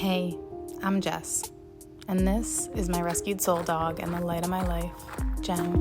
Hey, I'm Jess, and this is my rescued soul dog and the light of my life, Jen.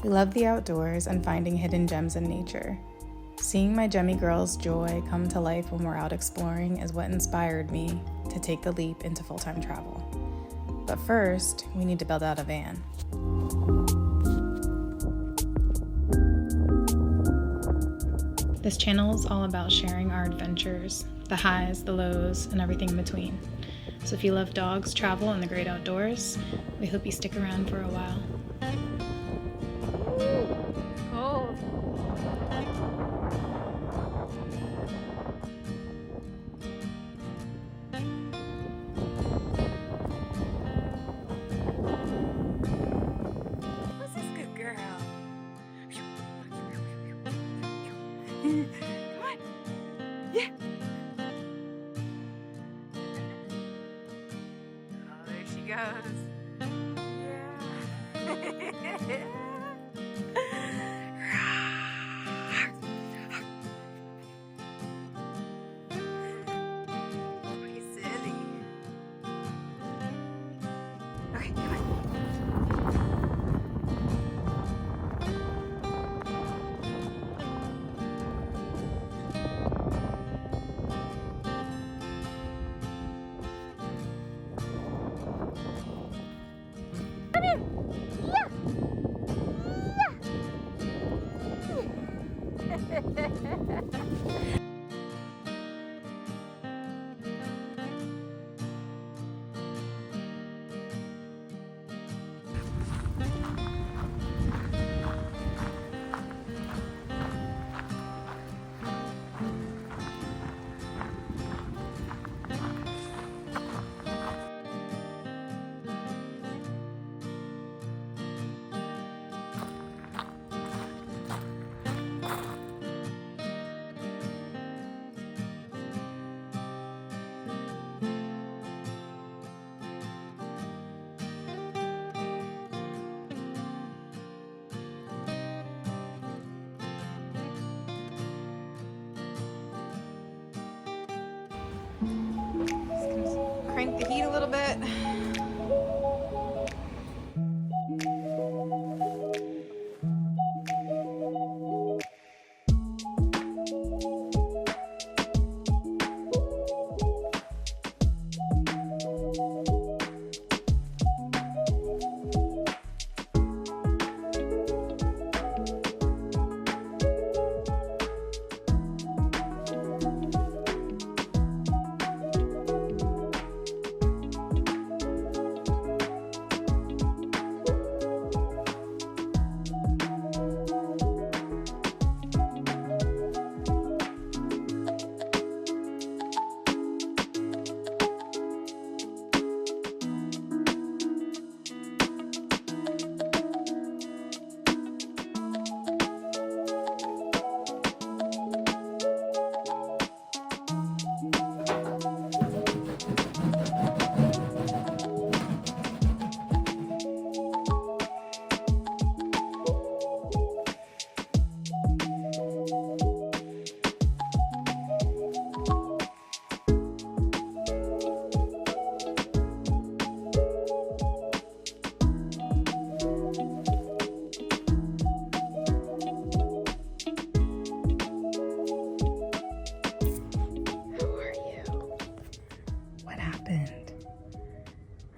We love the outdoors and finding hidden gems in nature. Seeing my Gemmy girl's joy come to life when we're out exploring is what inspired me to take the leap into full-time travel. But first, we need to build out a van. This channel is all about sharing our adventures, the highs, the lows, and everything in between. So if you love dogs, travel, and the great outdoors, we hope you stick around for a while. Cold. Who's this good girl? Come on. Yeah. Oh, there she goes. Yeah. Okay, come on. Come here. Yeah. Crank the heat a little bit.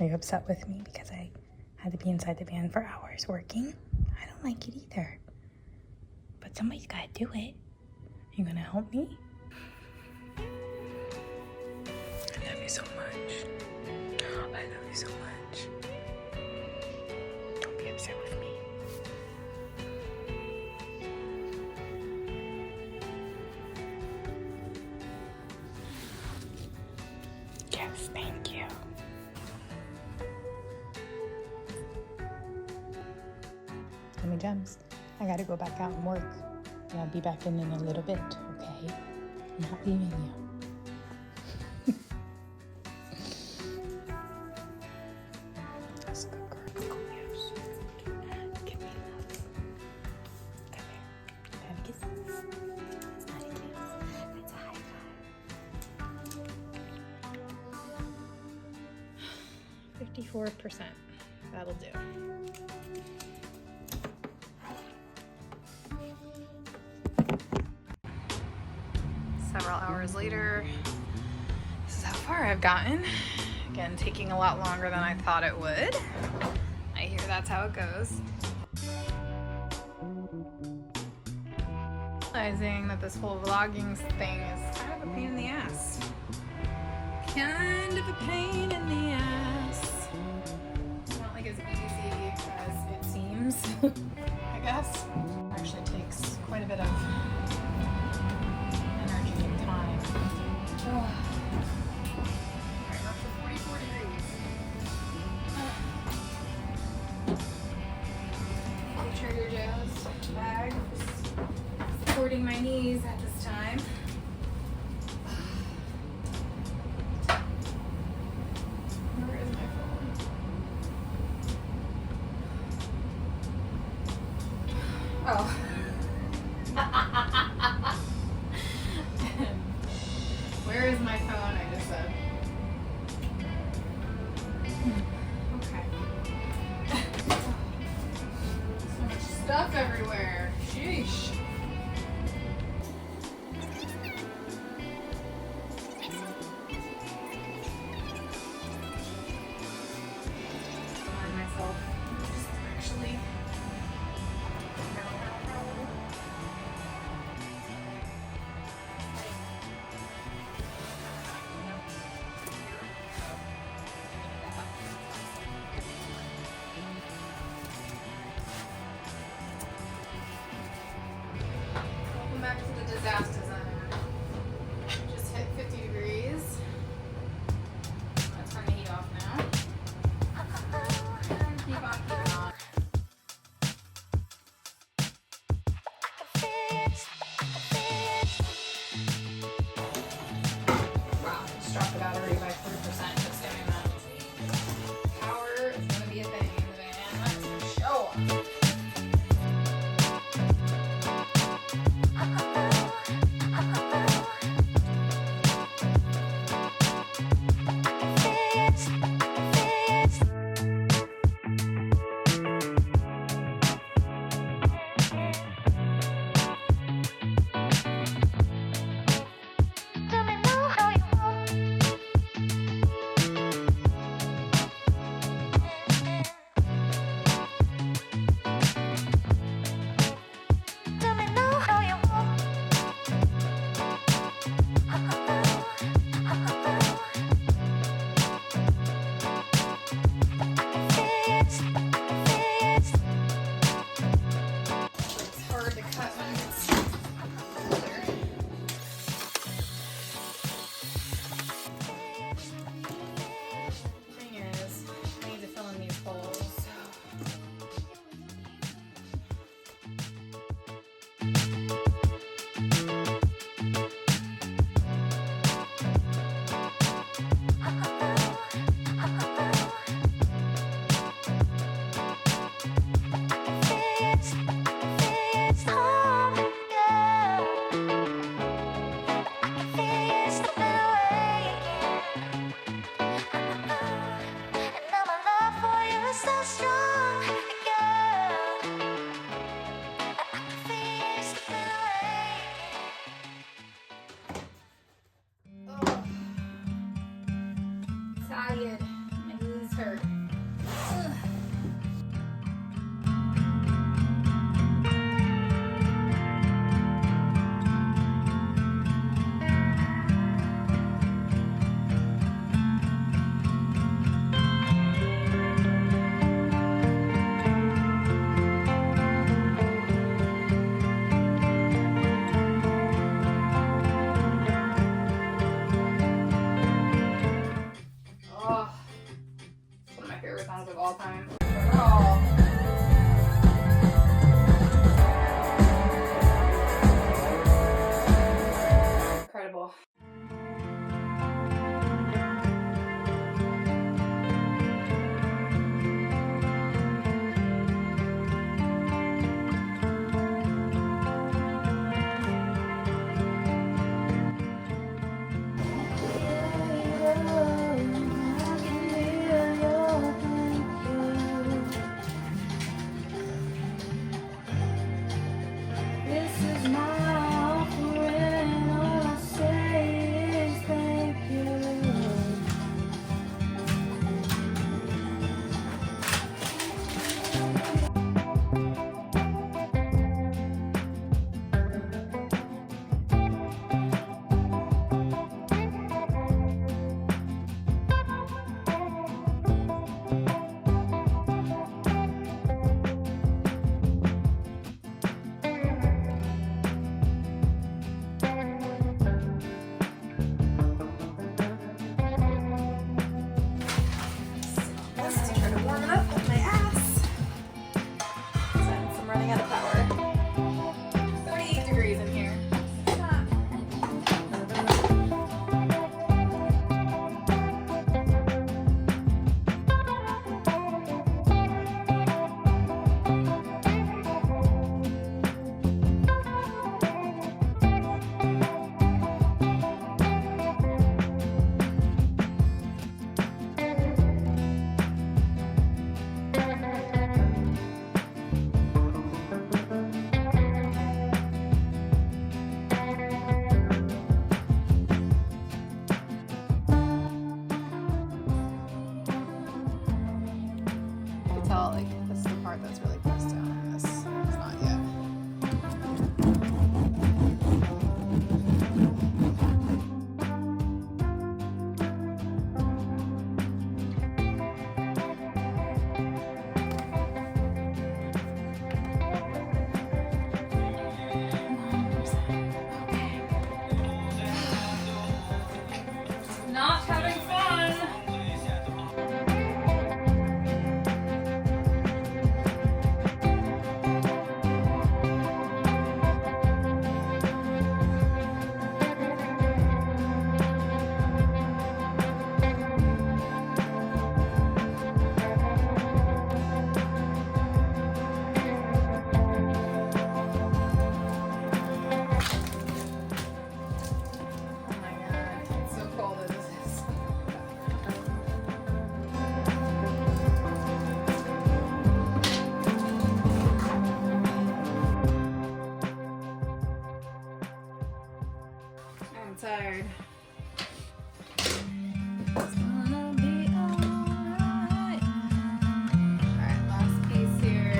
Are you upset with me because I had to be inside the van for hours working? I don't like it either. But somebody's gotta do it. You gonna help me? I love you so much. I love you so much. Don't be upset with me. Yes, thank you. Gimme gems. I gotta go back out and work. And I'll be back in a little bit, okay? I'm not leaving you. 54%. That'll do. Several hours later, this is how far I've gotten. Again, taking a lot longer than I thought it would. I hear that's how it goes. Realizing that this whole vlogging thing is kind of a pain in the ass. Kind of a pain in the ass. It's not like as easy as it seems, I guess. It actually takes quite a bit of energy and time. Alright, we're up to 44 degrees. Trader Joe's bag is supporting my knees at this time. Where is my phone? Oh. Where is my phone? I just said. Okay. So much stuff everywhere. Sheesh. I'm tired. It's gonna be alright. Alright, last piece here.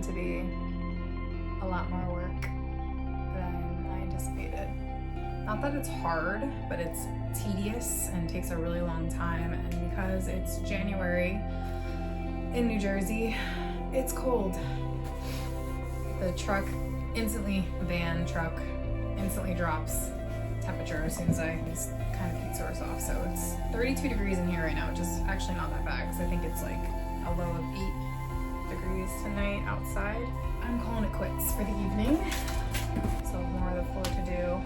To be a lot more work than I anticipated. Not that it's hard, but it's tedious and takes a really long time, and because it's January in New Jersey, it's cold. The van truck instantly drops temperature as soon as I kind of heat source off, so it's 32 degrees in here right now, which is actually not that bad because I think it's like a low of 8 degrees tonight outside. I'm calling it quits for the evening. Still have more of the floor to do,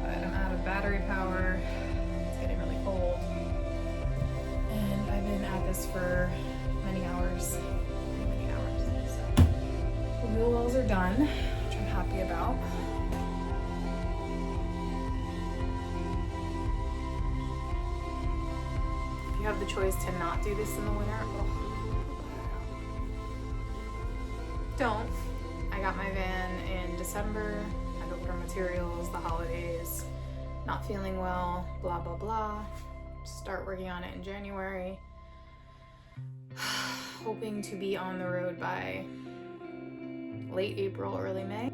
but I'm out of battery power. It's getting really cold, and I've been at this for many hours. So the wheel wells are done, which I'm happy about. If you have the choice to not do this in the winter, don't. I got my van in December. I looked for materials, the holidays, not feeling well, blah, blah, blah. Start working on it in January. Hoping to be on the road by late April, early May.